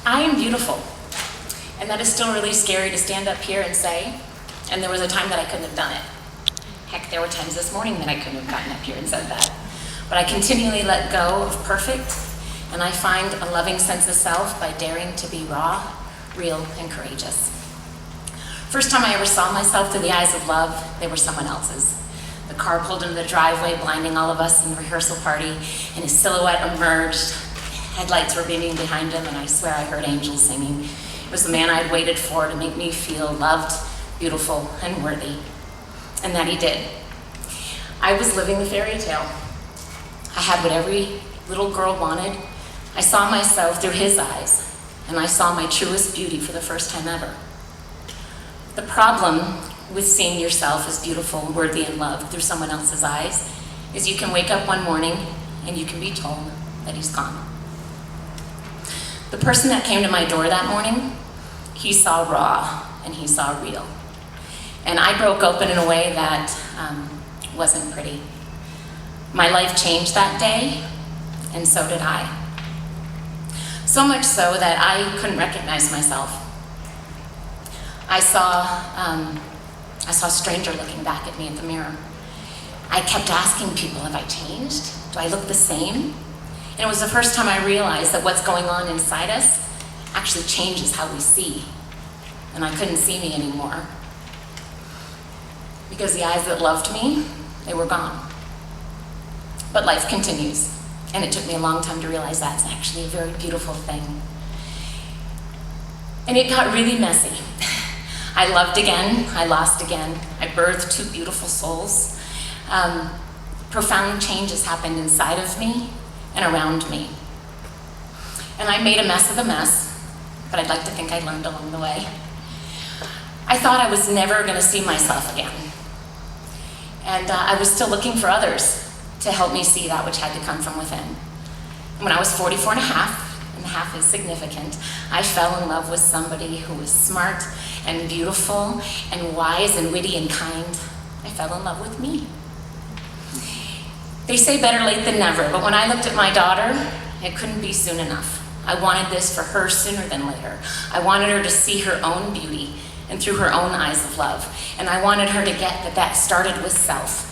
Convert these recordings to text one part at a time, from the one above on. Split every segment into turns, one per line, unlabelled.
I am beautiful. And that is still really scary to stand up here and say, and there was a time that I couldn't have done it. Heck, there were times this morning that I couldn't have gotten up here and said that. But I continually let go of perfect, and I find a loving sense of self by daring to be raw, real, and courageous. First time I ever saw myself through the eyes of love, they were someone else's. The car pulled into the driveway, blinding all of us in the rehearsal party, and his silhouette emerged. Headlights were beaming behind him, and I swear I heard angels singing. It was the man I had waited for to make me feel loved, beautiful, and worthy. And that he did. I was living the fairy tale. I had what every little girl wanted. I saw myself through his eyes, and I saw my truest beauty for the first time ever. The problem with seeing yourself as beautiful, worthy, and loved through someone else's eyes is you can wake up one morning and you can be told that he's gone. The person that came to my door that morning, he saw raw and he saw real. And I broke open in a way that wasn't pretty. My life changed that day, and so did I. So much so that I couldn't recognize myself. I saw a stranger looking back at me in the mirror. I kept asking people, have I changed? Do I look the same? And it was the first time I realized that what's going on inside us actually changes how we see. And I couldn't see me anymore. Because the eyes that loved me, they were gone. But life continues. And it took me a long time to realize that's actually a very beautiful thing. And it got really messy. I loved again, I lost again. I birthed two beautiful souls. Profound changes happened inside of me and around me. And I made a mess of a mess, but I'd like to think I learned along the way. I thought I was never gonna see myself again. And I was still looking for others to help me see that which had to come from within. When I was 44 and a half is significant, I fell in love with somebody who was smart and beautiful and wise and witty and kind. I fell in love with me. They say better late than never, but when I looked at my daughter, it couldn't be soon enough. I wanted this for her sooner than later. I wanted her to see her own beauty and through her own eyes of love. And I wanted her to get that started with self.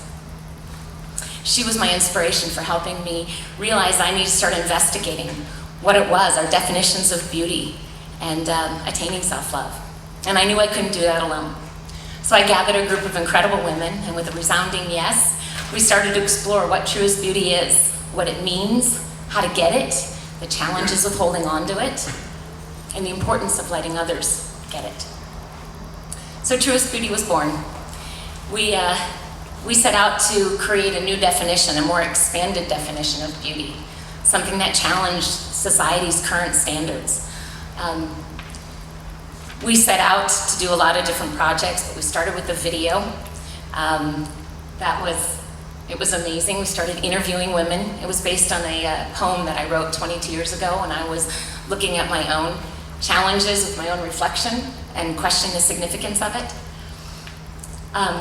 She was my inspiration for helping me realize I need to start investigating what it was, our definitions of beauty, and attaining self-love. And I knew I couldn't do that alone. So I gathered a group of incredible women, and with a resounding yes, we started to explore what truest beauty is, what it means, how to get it, the challenges of holding on to it, and the importance of letting others get it. So Truest Beauty was born. We set out to create a new definition, a more expanded definition of beauty, something that challenged society's current standards. We set out to do a lot of different projects, but we started with a video. It was amazing. We started interviewing women. It was based on a poem that I wrote 22 years ago when I was looking at my own challenges with my own reflection and questioning the significance of it.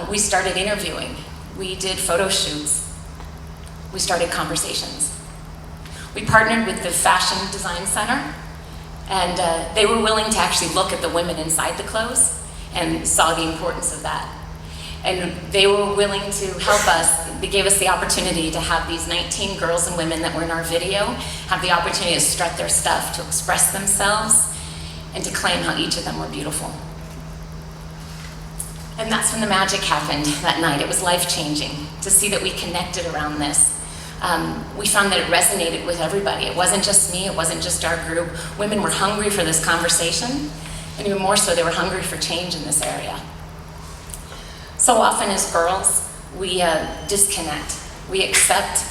We started interviewing. We did photo shoots. We started conversations. We partnered with the Fashion Design Center, and they were willing to actually look at the women inside the clothes and saw the importance of that. And they were willing to help us. They gave us the opportunity to have these 19 girls and women that were in our video have the opportunity to strut their stuff, to express themselves, and to claim how each of them were beautiful. And that's when the magic happened that night. It was life-changing to see that we connected around this. We found that it resonated with everybody. It wasn't just me, it wasn't just our group. Women were hungry for this conversation, and even more so, they were hungry for change in this area. So often as girls, we disconnect. We accept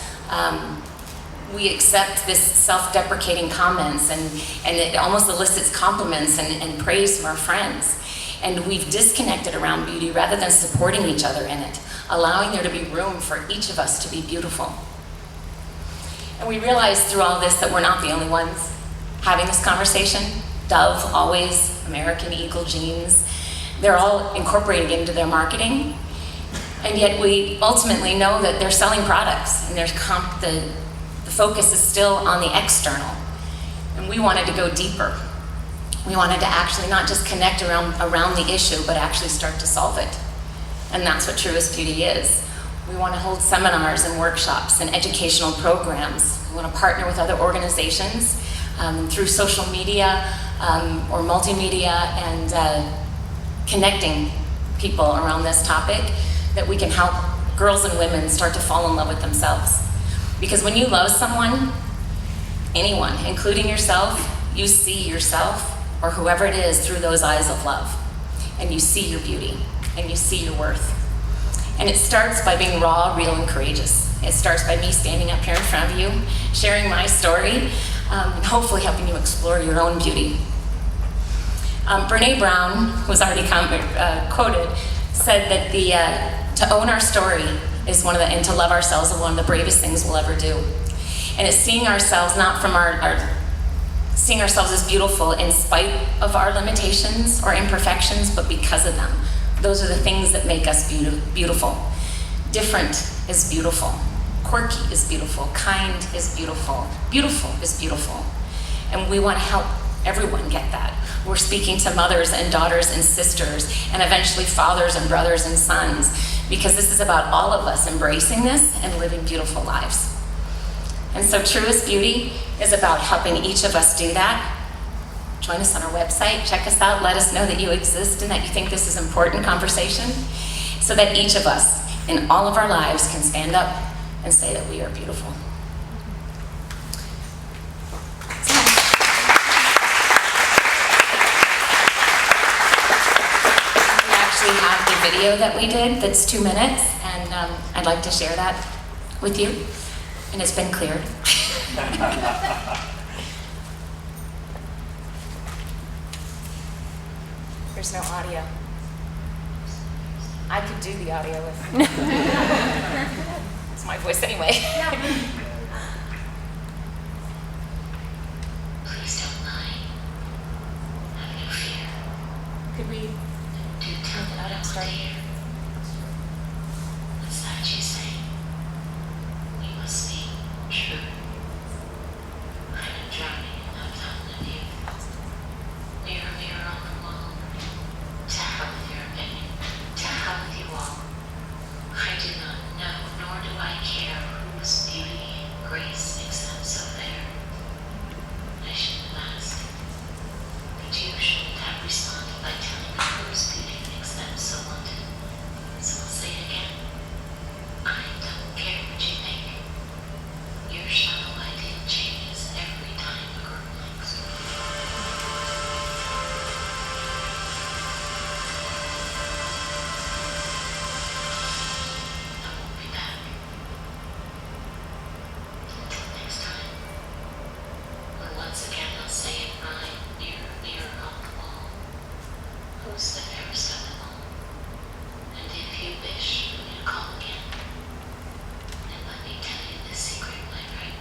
this self-deprecating comments, and it almost elicits compliments and praise from our friends. And we've disconnected around beauty rather than supporting each other in it, allowing there to be room for each of us to be beautiful. And we realized through all this that we're not the only ones having this conversation. Dove, Always, American Eagle jeans, they're all incorporated into their marketing. And yet we ultimately know that they're selling products, and the focus is still on the external. And we wanted to go deeper. We wanted to actually not just connect around the issue, but actually start to solve it. And that's what Truest Beauty is. We want to hold seminars and workshops and educational programs. We want to partner with other organizations through social media or multimedia and connecting people around this topic, that we can help girls and women start to fall in love with themselves. Because when you love someone, anyone, including yourself, you see yourself or whoever it is through those eyes of love. And you see your beauty and you see your worth. And it starts by being raw, real, and courageous. It starts by me standing up here in front of you, sharing my story, and hopefully helping you explore your own beauty. Brene Brown, who was already quoted, said that to own our story is and to love ourselves is one of the bravest things we'll ever do. And it's seeing ourselves not from seeing ourselves as beautiful in spite of our limitations or imperfections, but because of them. Those are the things that make us beautiful. Different is beautiful. Quirky is beautiful. Kind is beautiful. Beautiful is beautiful. And we want to help everyone get that. We're speaking to mothers and daughters and sisters, and eventually fathers and brothers and sons, because this is about all of us embracing this and living beautiful lives. And so Truest Beauty is about helping each of us do that. Join us on our website, check us out, let us know that you exist and that you think this is an important conversation, so that each of us in all of our lives can stand up and say that we are beautiful. We actually have the video that we did that's 2 minutes, and I'd like to share that with you, and it's been cleared. There's no audio. I could do the audio if it's my voice anyway. Please don't lie. Have no fear. Could we tell the audio start here? What's that you say? You must be true. I'm drowning in that fountain of youth. Mirror, mirror on the wall. To hell with your opinion. To hell with you all. I do not know, nor do I care whose beauty and grace makes them so fair. I shouldn't have asked. But you shouldn't have responded by telling me whose beauty makes them so wanted. So I'll say it again. I don't care what you think. Your shallow ideal changes every time a girl likes you. I won't be back. Until next time. When once again I'll say it rhyme, mirror, mirror on the wall. Who's the fairest of them all? And if you wish for me to call again, then let me tell you this secret, my right.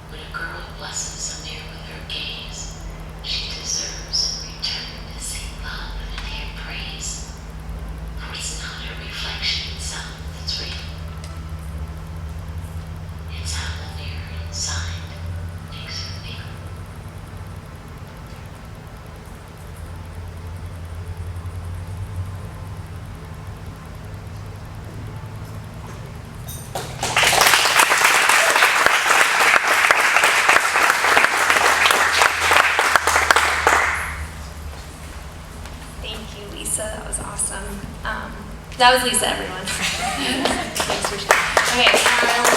When a girl blesses a mirror with her gaze, she deserves in return to see love and hear praise. For it's not her reflection itself that's real. It's how the mirror inside makes her feel.
Thank you, Lisa. That was awesome. That was Lisa, everyone. Thanks for sharing. Okay.